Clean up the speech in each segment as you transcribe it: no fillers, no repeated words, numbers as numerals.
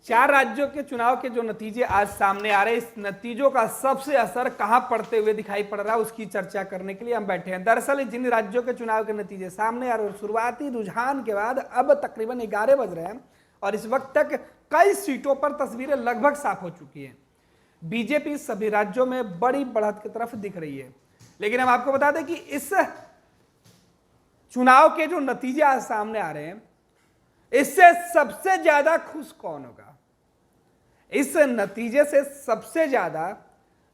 चार राज्यों के चुनाव के जो नतीजे आज सामने आ रहे हैं, इस नतीजों का सबसे असर कहां पड़ते हुए दिखाई पड़ रहा है, उसकी चर्चा करने के लिए हम बैठे हैं। दरअसल जिन राज्यों के चुनाव के नतीजे सामने आ रहे हैं, शुरुआती रुझान के बाद अब तकरीबन 11 बज रहे हैं और इस वक्त तक कई सीटों पर तस्वीरें लगभग साफ हो चुकी हैं। बीजेपी सभी राज्यों में बड़ी बढ़त की तरफ दिख रही है। लेकिन हम आपको बता दें कि इस चुनाव के जो नतीजे आज सामने आ रहे हैं, इससे सबसे ज्यादा खुश कौन होगा? इस नतीजे से सबसे ज्यादा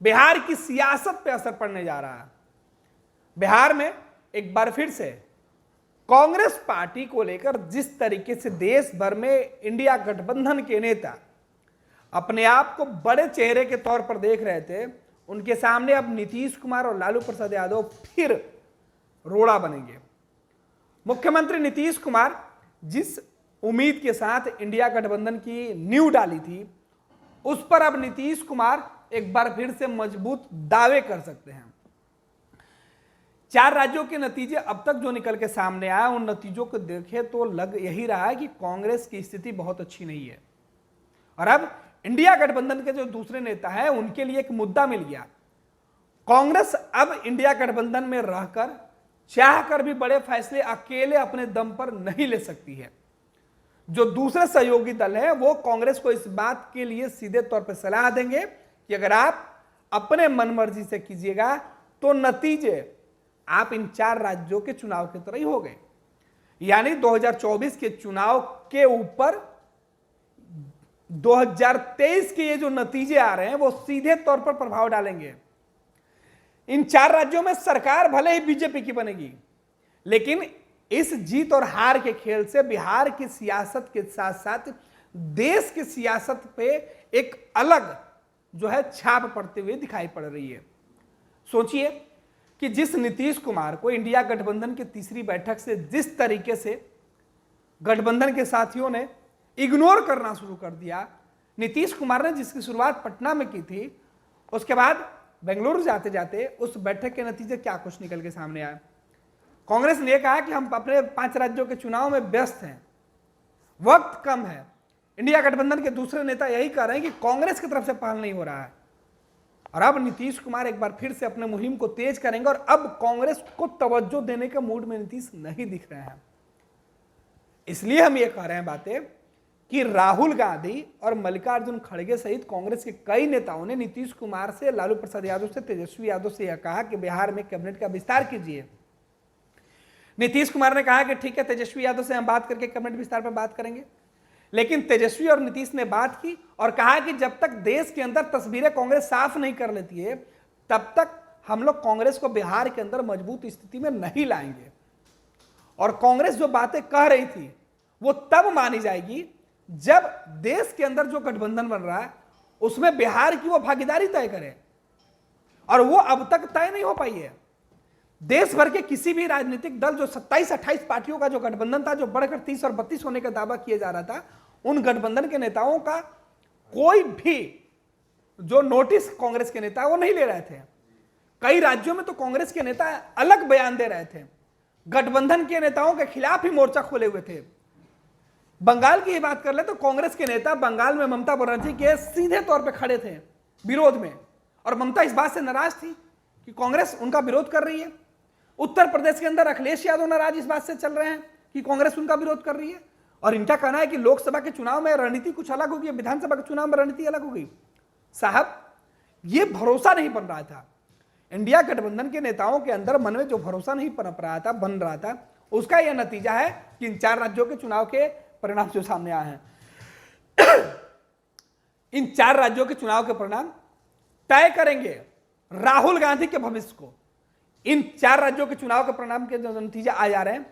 बिहार की सियासत पे असर पड़ने जा रहा है। बिहार में एक बार फिर से कांग्रेस पार्टी को लेकर जिस तरीके से देश भर में इंडिया गठबंधन के नेता अपने आप को बड़े चेहरे के तौर पर देख रहे थे, उनके सामने अब नीतीश कुमार और लालू प्रसाद यादव फिर रोड़ा बनेंगे। मुख्यमंत्री नीतीश कुमार जिस उम्मीद के साथ इंडिया गठबंधन की नींव डाली थी, उस पर अब नीतीश कुमार एक बार फिर से मजबूत दावे कर सकते हैं। चार राज्यों के नतीजे अब तक जो निकल के सामने आए, उन नतीजों को देखे तो लग यही रहा है कि कांग्रेस की स्थिति बहुत अच्छी नहीं है और अब इंडिया गठबंधन के जो दूसरे नेता हैं, उनके लिए एक मुद्दा मिल गया। कांग्रेस अब इंडिया गठबंधन में रहकर चाहकर भी बड़े फैसले अकेले अपने दम पर नहीं ले सकती है। जो दूसरे सहयोगी दल हैं, वो कांग्रेस को इस बात के लिए सीधे तौर पर सलाह देंगे कि अगर आप अपने मनमर्जी से कीजिएगा तो नतीजे आप इन चार राज्यों के चुनाव की तरह ही हो गए। यानी 2024 के चुनाव के ऊपर 2023 के ये जो नतीजे आ रहे हैं, वो सीधे तौर पर प्रभाव डालेंगे। इन चार राज्यों में सरकार भले ही बीजेपी की बनेगी, लेकिन इस जीत और हार के खेल से बिहार की सियासत के साथ साथ देश की सियासत पे एक अलग जो है छाप पड़ते हुए दिखाई पड़ रही है। सोचिए कि जिस नीतीश कुमार को इंडिया गठबंधन की तीसरी बैठक से जिस तरीके से गठबंधन के साथियों ने इग्नोर करना शुरू कर दिया, नीतीश कुमार ने जिसकी शुरुआत पटना में की थी, उसके बाद बेंगलुरु जाते जाते उस बैठक के नतीजे क्या कुछ निकल के सामने आए। कांग्रेस ने कहा कि हम अपने 5 राज्यों के चुनाव में व्यस्त हैं, वक्त कम है। इंडिया गठबंधन के दूसरे नेता यही कह रहे हैं कि कांग्रेस की तरफ से पहल नहीं हो रहा है और अब नीतीश कुमार एक बार फिर से अपने मुहिम को तेज करेंगे और अब कांग्रेस को तवज्जो देने के मूड में नीतीश नहीं दिख रहे हैं। इसलिए हम ये कह रहे हैं बातें कि राहुल गांधी और मल्लिकार्जुन खड़गे सहित कांग्रेस के कई नेताओं ने नीतीश कुमार से, लालू प्रसाद यादव से, तेजस्वी यादव से यह कहा कि बिहार में कैबिनेट का विस्तार कीजिए। नीतीश कुमार ने कहा कि ठीक है, तेजस्वी यादव से हम बात करके कैबिनेट विस्तार पर बात करेंगे। लेकिन तेजस्वी और नीतीश ने बात की और कहा कि जब तक देश के अंदर तस्वीरें कांग्रेस साफ नहीं कर लेती है, तब तक हम लोग कांग्रेस को बिहार के अंदर मजबूत स्थिति में नहीं लाएंगे। और कांग्रेस जो बातें कह रही थी वो तब मानी जाएगी जब देश के अंदर जो गठबंधन बन रहा है उसमें बिहार की वो भागीदारी तय करे, और वो अब तक तय नहीं हो पाई है। देश भर के किसी भी राजनीतिक दल, जो 27-28 पार्टियों का जो गठबंधन था, जो बढ़कर 30 और 32 होने का दावा किया जा रहा था, उन गठबंधन के नेताओं का कोई भी जो नोटिस कांग्रेस के नेता वो नहीं ले रहे थे। कई राज्यों में तो कांग्रेस के नेता अलग बयान दे रहे थे, गठबंधन के नेताओं के खिलाफ ही मोर्चा खोले हुए थे। बंगाल की ही बात कर ले तो कांग्रेस के नेता बंगाल में ममता बनर्जी के सीधे तौर पर खड़े थे विरोध में, और ममता इस बात से नाराज थी कि कांग्रेस उनका विरोध कर रही है। उत्तर प्रदेश के अंदर अखिलेश यादव नाराज इस बात से चल रहे हैं कि कांग्रेस उनका विरोध कर रही है, और इनका कहना है कि लोकसभा के चुनाव में रणनीति कुछ अलग होगी, विधानसभा के चुनाव में रणनीति अलग होगी। साहब, ये भरोसा नहीं बन रहा था। इंडिया गठबंधन के नेताओं के अंदर मन में जो भरोसा नहीं पनप रहा था, बन रहा था, उसका यह नतीजा है कि इन 4 राज्यों के चुनाव के परिणाम जो सामने आए हैं। इन 4 राज्यों के चुनाव के परिणाम तय करेंगे राहुल गांधी के भविष्य को। इन 4 राज्यों के चुनाव के परिणाम के जो नतीजे आ जा रहे हैं,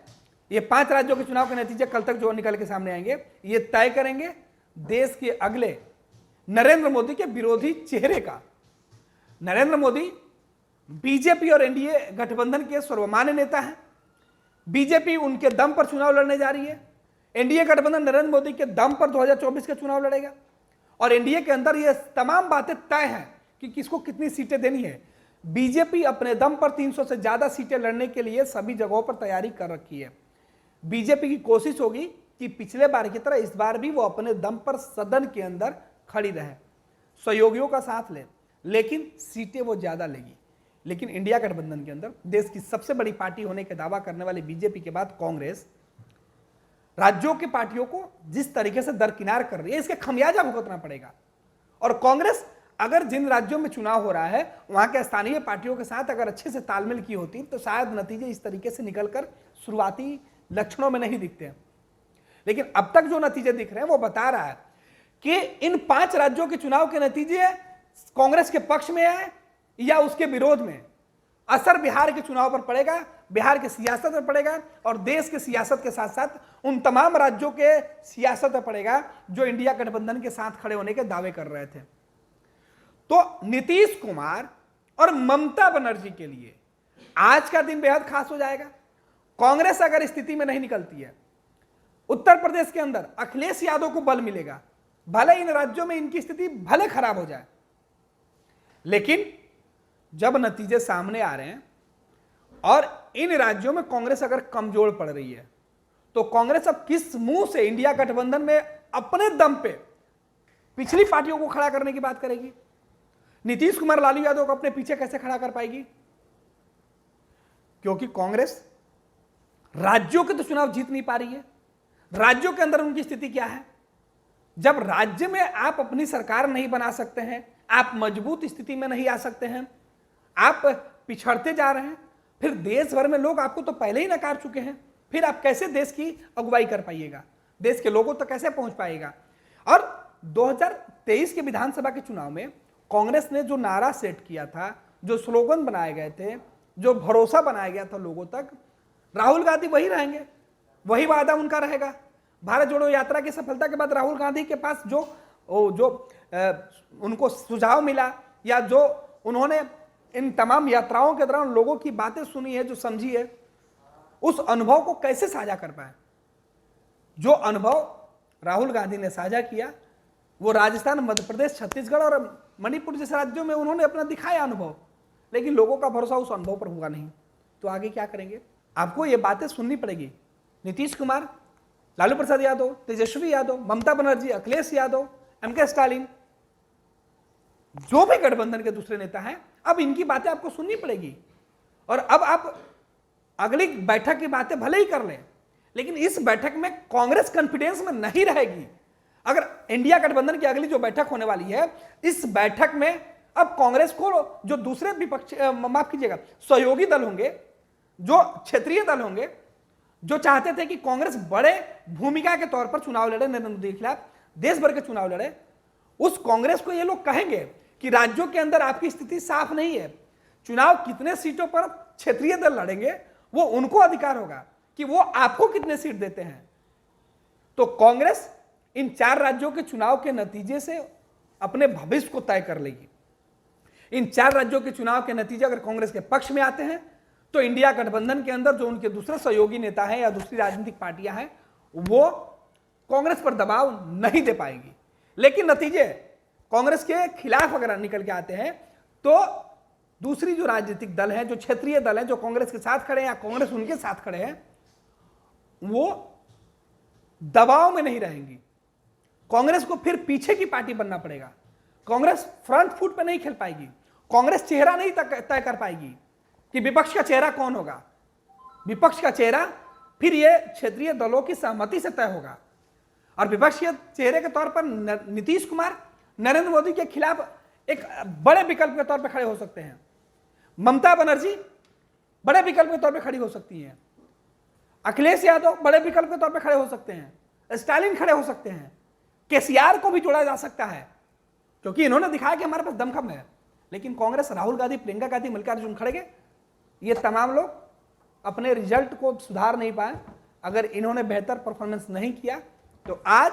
ये 5 राज्यों के चुनाव के नतीजे कल तक जो निकल के सामने आएंगे, ये तय करेंगे देश के अगले नरेंद्र मोदी के विरोधी चेहरे का। नरेंद्र मोदी बीजेपी और एनडीए गठबंधन के सर्वमान्य नेता हैं। बीजेपी उनके दम पर चुनाव लड़ने जा रही है, एनडीए गठबंधन नरेंद्र मोदी के दम पर 2024 के चुनाव लड़ेगा, और एनडीए के अंदर ये तमाम बातें तय हैं कि किसको कितनी सीटें देनी है। बीजेपी अपने दम पर 300 से ज्यादा सीटें लड़ने के लिए सभी जगहों पर तैयारी कर रखी है। बीजेपी की कोशिश होगी कि पिछले बार की तरह इस बार भी वो अपने दम पर सदन के अंदर खड़ी रहे, सहयोगियों का साथ ले, लेकिन सीटें वो ज्यादा लेगी। लेकिन इंडिया गठबंधन के अंदर देश की सबसे बड़ी पार्टी होने का दावा करने वाली बीजेपी के बाद कांग्रेस राज्यों की पार्टियों को जिस तरीके से दरकिनार कर रही है, इसके खमियाजा भुगतना पड़ेगा। और कांग्रेस अगर जिन राज्यों में चुनाव हो रहा है वहां के स्थानीय पार्टियों के साथ अगर अच्छे से तालमेल की होती तो शायद नतीजे इस तरीके से निकलकर शुरुआती लक्षणों में नहीं दिखते हैं। लेकिन अब तक जो नतीजे दिख रहे हैं वो बता रहा है कि इन 5 राज्यों के चुनाव के नतीजे कांग्रेस के पक्ष में है या उसके विरोध में। असर बिहार के चुनाव पर पड़ेगा, बिहार की सियासत पर पड़ेगा और देश की सियासत के साथ साथ उन तमाम राज्यों के सियासत पर पड़ेगा जो इंडिया गठबंधन के साथ खड़े होने के दावे कर रहे थे। तो नीतीश कुमार और ममता बनर्जी के लिए आज का दिन बेहद खास हो जाएगा। कांग्रेस अगर स्थिति में नहीं निकलती है, उत्तर प्रदेश के अंदर अखिलेश यादव को बल मिलेगा, भले इन राज्यों में इनकी स्थिति भले खराब हो जाए, लेकिन जब नतीजे सामने आ रहे हैं और इन राज्यों में कांग्रेस अगर कमजोर पड़ रही है तो कांग्रेस अब किस मुंह से इंडिया गठबंधन में अपने दम पे पिछली पार्टियों को खड़ा करने की बात करेगी? नीतीश कुमार लालू यादव को अपने पीछे कैसे खड़ा कर पाएगी? क्योंकि कांग्रेस राज्यों के तो चुनाव जीत नहीं पा रही है। राज्यों के अंदर उनकी स्थिति क्या है? जब राज्य में आप अपनी सरकार नहीं बना सकते हैं, आप मजबूत स्थिति में नहीं आ सकते हैं, आप पिछड़ते जा रहे हैं, फिर देश भर में लोग आपको तो पहले ही नकार चुके हैं, फिर आप कैसे देश की अगुवाई कर पाइएगा? देश के लोगों तक कैसे पहुंच पाएगा? और 2023 के विधानसभा के चुनाव में कांग्रेस ने जो नारा सेट किया था, जो स्लोगन बनाए गए थे, जो भरोसा बनाया गया था लोगों तक, राहुल गांधी वही रहेंगे, वही वादा उनका रहेगा। भारत जोड़ो यात्रा की सफलता के बाद राहुल गांधी के पास जो उनको सुझाव मिला या जो उन्होंने इन तमाम यात्राओं के दौरान लोगों की बातें सुनी है, जो समझी है, उस अनुभव को कैसे साझा कर पाए? जो अनुभव राहुल गांधी ने साझा किया वो राजस्थान, मध्य प्रदेश, छत्तीसगढ़ और मणिपुर जैसे राज्यों में उन्होंने अपना दिखाया अनुभव, लेकिन लोगों का भरोसा उस अनुभव पर हुआ नहीं। तो आगे क्या करेंगे? आपको ये बातें सुननी पड़ेगी। नीतीश कुमार, लालू प्रसाद यादव, तेजस्वी यादव, ममता बनर्जी, अखिलेश यादव, एमके स्टालिन, जो भी गठबंधन के दूसरे नेता हैं, अब इनकी बातें आपको सुननी पड़ेगी। और अब आप अगली बैठक की बातें भले ही कर लें, लेकिन इस बैठक में कांग्रेस कॉन्फिडेंस में नहीं रहेगी। अगर इंडिया गठबंधन की अगली जो बैठक होने वाली है, इस बैठक में अब कांग्रेस को जो दूसरे विपक्ष, माफ कीजिएगा, सहयोगी दल होंगे, जो क्षेत्रीय दल होंगे, जो चाहते थे कि कांग्रेस बड़े भूमिका के तौर पर चुनाव लड़े, नरेंद्र मोदी के खिलाफ देश भर के चुनाव लड़े, उस कांग्रेस को ये लोग कहेंगे कि राज्यों के अंदर आपकी स्थिति साफ नहीं है, चुनाव कितने सीटों पर क्षेत्रीय दल लड़ेंगे वो उनको अधिकार होगा कि वो आपको कितने सीट देते हैं। तो कांग्रेस इन 4 राज्यों के चुनाव के नतीजे से अपने भविष्य को तय कर लेगी। इन 4 राज्यों के चुनाव के नतीजे अगर कांग्रेस के पक्ष में आते हैं तो इंडिया गठबंधन के अंदर जो उनके दूसरे सहयोगी नेता हैं या दूसरी राजनीतिक पार्टियां हैं वो कांग्रेस पर दबाव नहीं दे पाएंगी। लेकिन नतीजे कांग्रेस के खिलाफ अगर निकल के आते हैं तो दूसरी जो राजनीतिक दल हैं, जो क्षेत्रीय दल हैं, जो कांग्रेस के साथ खड़े हैं या कांग्रेस उनके साथ खड़े हैं, वो दबाव में नहीं रहेंगी। कांग्रेस को फिर पीछे की पार्टी बनना पड़ेगा। कांग्रेस फ्रंट फुट पे नहीं खेल पाएगी। कांग्रेस चेहरा नहीं तय कर पाएगी कि विपक्ष का चेहरा कौन होगा। विपक्ष का चेहरा फिर ये क्षेत्रीय दलों की सहमति से तय होगा। और विपक्ष के चेहरे के तौर पर नीतीश कुमार नरेंद्र मोदी के खिलाफ एक बड़े विकल्प के तौर पर खड़े हो सकते हैं। ममता बनर्जी बड़े विकल्प के तौर पर खड़ी हो सकती हैं। अखिलेश यादव बड़े विकल्प के तौर पर खड़े हो सकते हैं। स्टालिन खड़े हो सकते हैं। केसीआर को भी जोड़ा जा सकता है क्योंकि इन्होंने दिखाया कि हमारे पास दमखम है। लेकिन कांग्रेस, राहुल गांधी, प्रियंका गांधी, मल्लिकार्जुन खड़गे, ये तमाम लोग अपने रिजल्ट को सुधार नहीं पाए। अगर इन्होंने बेहतर परफॉर्मेंस नहीं किया तो आज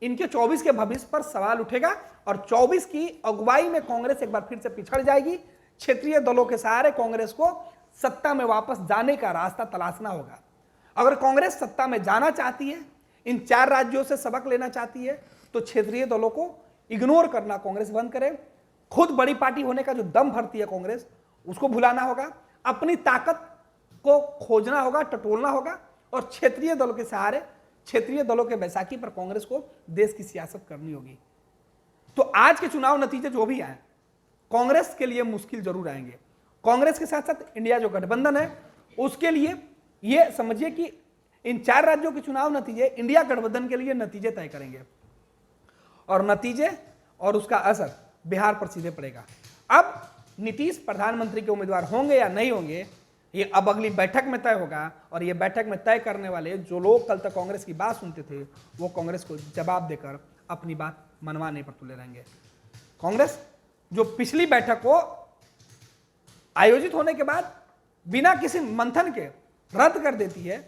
इनके 24 के भविष्य पर सवाल उठेगा और 24 की अगुवाई में कांग्रेस एक बार फिर से पिछड़ जाएगी। क्षेत्रीय दलों के सहारे कांग्रेस को सत्ता में वापस जाने का रास्ता तलाशना होगा। अगर कांग्रेस सत्ता में जाना चाहती है, इन 4 राज्यों से सबक लेना चाहती है, तो क्षेत्रीय दलों को इग्नोर करना कांग्रेस बंद करे। खुद बड़ी पार्टी होने का जो दम भरती है कांग्रेस, उसको भुलाना होगा। अपनी ताकत को खोजना होगा, टटोलना होगा और क्षेत्रीय दलों के सहारे क्षेत्रीय दलों के बैसाखी पर कांग्रेस को देश की सियासत करनी होगी। तो आज के चुनाव नतीजे जो भी आए, कांग्रेस के लिए मुश्किल जरूर आएंगे। कांग्रेस के साथ साथ इंडिया जो गठबंधन है उसके लिए यह समझिए कि इन 4 राज्यों के चुनाव नतीजे इंडिया गठबंधन के लिए नतीजे तय करेंगे, और नतीजे और उसका असर बिहार पर सीधे पड़ेगा। अब नीतीश प्रधानमंत्री के उम्मीदवार होंगे या नहीं होंगे, ये अब अगली बैठक में तय होगा, और ये बैठक में तय करने वाले जो लोग कल तक कांग्रेस की बात सुनते थे वो कांग्रेस को जवाब देकर अपनी बात मनवाने पर तुले रहेंगे। कांग्रेस जो पिछली बैठक को आयोजित होने के बाद बिना किसी मंथन के रद्द कर देती है,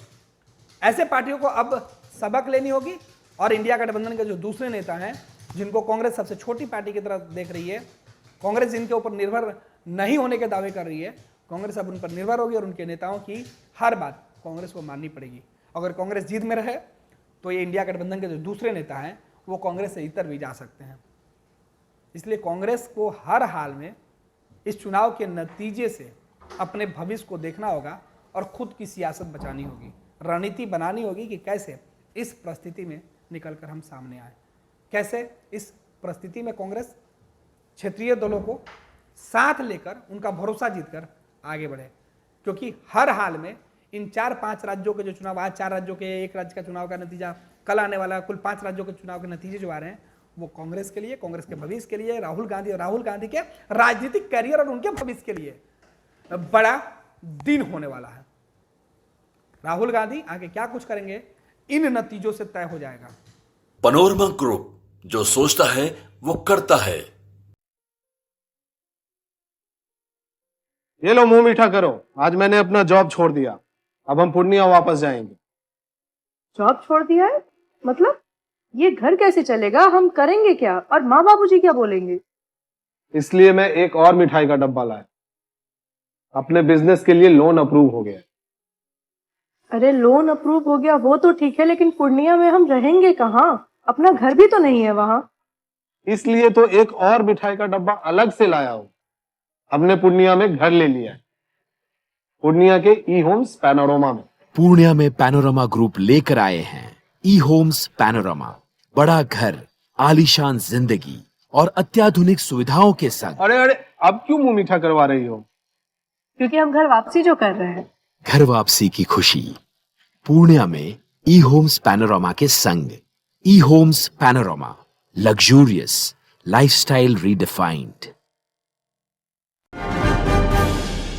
ऐसे पार्टियों को अब सबक लेनी होगी। और इंडिया गठबंधन के जो दूसरे नेता हैं, जिनको कांग्रेस सबसे छोटी पार्टी की तरह देख रही है, कांग्रेस जिनके ऊपर निर्भर नहीं होने के दावे कर रही है, कांग्रेस अब उन पर निर्भर होगी और उनके नेताओं की हर बात कांग्रेस को माननी पड़ेगी। अगर कांग्रेस जीत में रहे तो ये इंडिया गठबंधन के जो दूसरे नेता हैं वो कांग्रेस से इतर भी जा सकते हैं। इसलिए कांग्रेस को हर हाल में इस चुनाव के नतीजे से अपने भविष्य को देखना होगा और खुद की सियासत बचानी होगी, रणनीति बनानी होगी कि कैसे इस परिस्थिति में निकलकर हम सामने आए, कैसे इस परिस्थिति में कांग्रेस क्षेत्रीय दलों को साथ लेकर उनका भरोसा जीतकर आगे बढ़े। क्योंकि हर हाल में इन 4-5 राज्यों के जो चुनाव, आज 4 राज्यों के, एक राज्य का चुनाव का नतीजा कल आने वाला, कुल 5 राज्यों के चुनाव के नतीजे जो आ रहे हैं वो कांग्रेस के लिए, कांग्रेस के भविष्य के लिए, राहुल गांधी के राजनीतिक करियर और उनके भविष्य के लिए बड़ा दिन होने वाला है। राहुल गांधी आगे क्या कुछ करेंगे इन नतीजों से तय हो जाएगा। पैनोरमा ग्रुप, जो सोचता है वो करता है। ये लो मुंह मीठा करो, आज मैंने अपना जॉब छोड़ दिया, अब हम पूर्णिया वापस जाएंगे। जॉब छोड़ दिया है? मतलब ये घर कैसे चलेगा, हम करेंगे क्या, और माँ बाबूजी क्या बोलेंगे? इसलिए मैं एक और मिठाई का डब्बा लाया, अपने बिजनेस के लिए लोन अप्रूव हो गया। अरे लोन अप्रूव हो गया वो तो ठीक है, लेकिन पूर्णिया में हम रहेंगे कहाँ? अपना घर भी तो नहीं है वहां। इसलिए तो एक और मिठाई का डब्बा अलग से लाया हूं। हमने पूर्णिया में घर ले लिया है, पूर्णिया के ई होम्स पैनोरमा में। पूर्णिया में पैनोरमा ग्रुप लेकर आए हैं ई होम्स पैनोरमा, बड़ा घर, आलीशान जिंदगी और अत्याधुनिक सुविधाओं के संग। अरे अब क्यों मुंह मीठा करवा रही हो? क्योंकि हम घर वापसी जो कर रहे हैं। घर वापसी की खुशी पूर्णिया में ई होम्स पैनोरमा के संग। E Homes Panorama, luxurious lifestyle redefined.